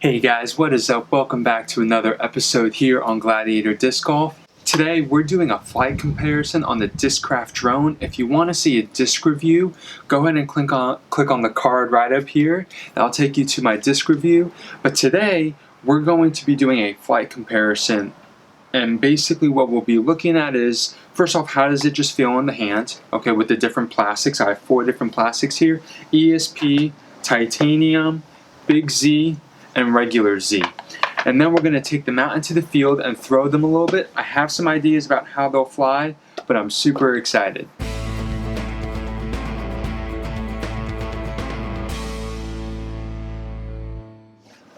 Hey guys, what is up? Welcome back to another episode here on Gladiator Disc Golf. Today we're doing a flight comparison on the Discraft drone. If you want to see a disc review, go ahead and click on the card right up here. That'll take you to my disc review. But today we're going to be doing a flight comparison. And basically what we'll be looking at is, first off, how does it just feel in the hand? Okay, with the different plastics. I have 4 different plastics here. ESP, titanium, Big Z, and regular Z. And then we're going to take them out into the field and throw them a little bit. I have some ideas about how they'll fly, but I'm super excited.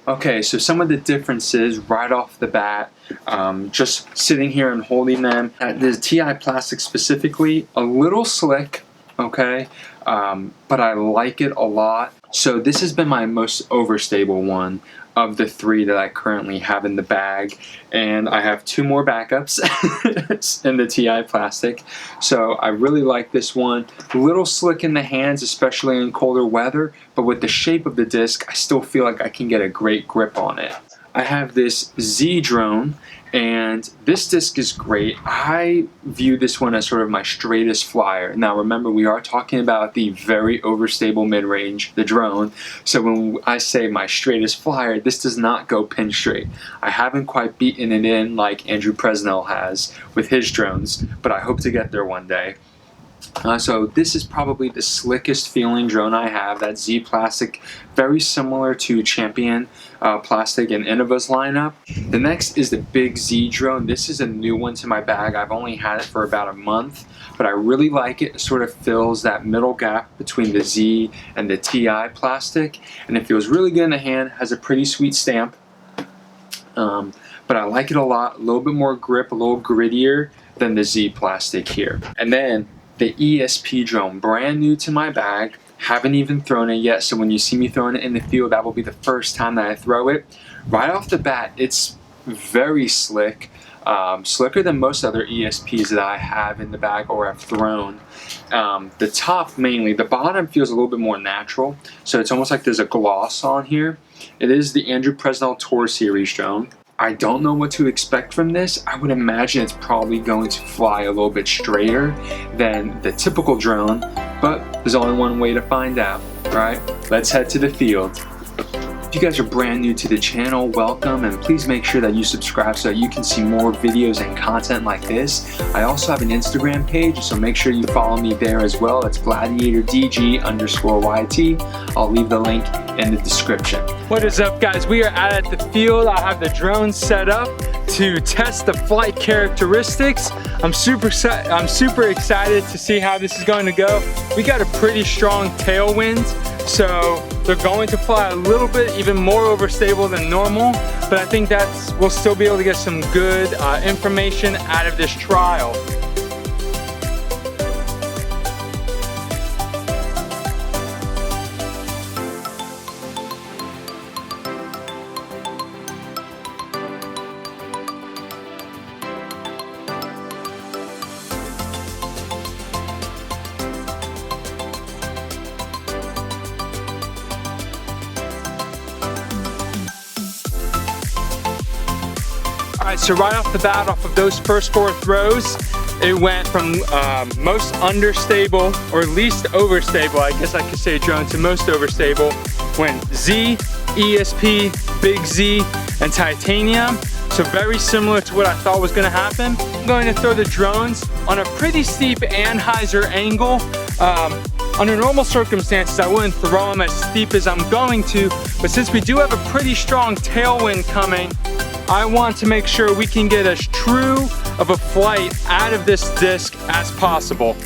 Okay, so some of the differences right off the bat, just sitting here and holding them. The TI plastic specifically, a little slick, okay, but I like it a lot. So this has been my most overstable one of the 3 that I currently have in the bag, and I have 2 more backups in the TI plastic. So I really like this one. A little slick in the hands, especially in colder weather, but with the shape of the disc, I still feel like I can get a great grip on it. I have this Z drone, and this disc is great. I view this one as sort of my straightest flyer. Now remember, we are talking about the very overstable mid-range, the drone. So when I say my straightest flyer, this does not go pin straight. I haven't quite beaten it in like Andrew Presnell has with his drones, but I hope to get there one day. So this is probably the slickest feeling drone I have. That Z plastic, very similar to Champion plastic and Innova's lineup. The next is the Big Z drone. This is a new one to my bag. I've only had it for about a month, but I really like it. It sort of fills that middle gap between the Z and the TI plastic, and it feels really good in the hand. Has a pretty sweet stamp, but I like it a lot. A little bit more grip, a little grittier than the Z plastic here. And then the ESP drone, brand new to my bag, haven't even thrown it yet, so when you see me throwing it in the field, that will be the first time that I throw it. Right off the bat, it's very slick, slicker than most other ESPs that I have in the bag or have thrown. The top mainly, the bottom feels a little bit more natural, so it's almost like there's a gloss on here. It is the Andrew Presnell Tour Series drone. I don't know what to expect from this. I would imagine it's probably going to fly a little bit straighter than the typical drone, but there's only one way to find out, right? Let's head to the field. If you guys are brand new to the channel, welcome, and please make sure that you subscribe so that you can see more videos and content like this. I also have an Instagram page, so make sure you follow me there as well. It's gladiatordg_YT. I'll leave the link in the description. What is up, guys? We are out at the field. I have the drone set up to test the flight characteristics. I'm super excited to see how this is going to go. We got a pretty strong tailwind, so they're going to fly a little bit even more overstable than normal, but I think we'll still be able to get some good information out of this trial. Alright, so right off the bat, off of those first 4 throws, it went from most understable, or least overstable, I guess I could say drone, to most overstable. Went Z, ESP, Big Z, and titanium. So very similar to what I thought was going to happen. I'm going to throw the drones on a pretty steep anhyzer angle. Under normal circumstances, I wouldn't throw them as steep as I'm going to, but since we do have a pretty strong tailwind coming, I want to make sure we can get as true of a flight out of this disc as possible.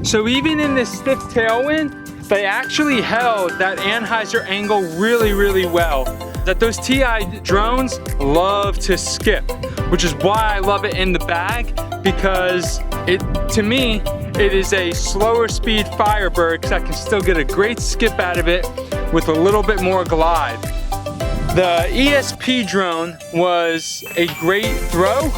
So even in this stiff tailwind, they actually held that anhyzer angle really, really well. that those TI drones love to skip, which is why I love it in the bag, because to me, it is a slower speed Firebird because I can still get a great skip out of it with a little bit more glide. The ESP drone was a great throw,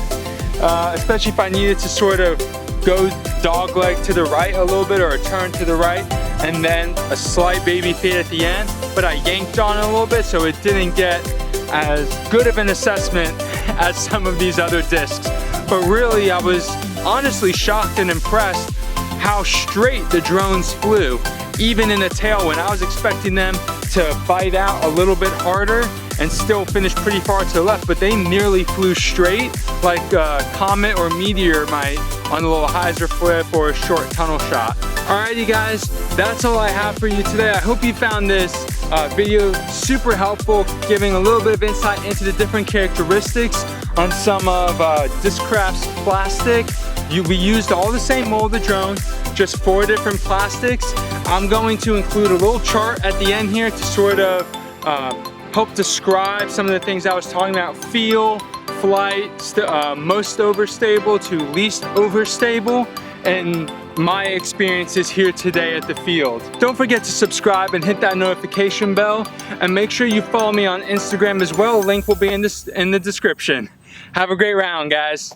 especially if I needed to sort of go dogleg to the right a little bit or a turn to the right, and then a slight baby fade at the end, but I yanked on it a little bit so it didn't get as good of an assessment as some of these other discs. But really, I was honestly shocked and impressed how straight the drones flew, even in the tailwind. I was expecting them to bite out a little bit harder and still finish pretty far to the left, but they nearly flew straight like a comet or meteor might on a little hyzer flip or a short tunnel shot. Alrighty guys, that's all I have for you today. I hope you found this video super helpful, giving a little bit of insight into the different characteristics on some of Discraft's plastic. We used all the same mold of drone, just 4 different plastics. I'm going to include a little chart at the end here to sort of help describe some of the things I was talking about: feel, flight, most overstable to least overstable, and my experiences here today at the field. Don't forget to subscribe and hit that notification bell, and make sure you follow me on Instagram as well. Link will be in the description. Have a great round, guys.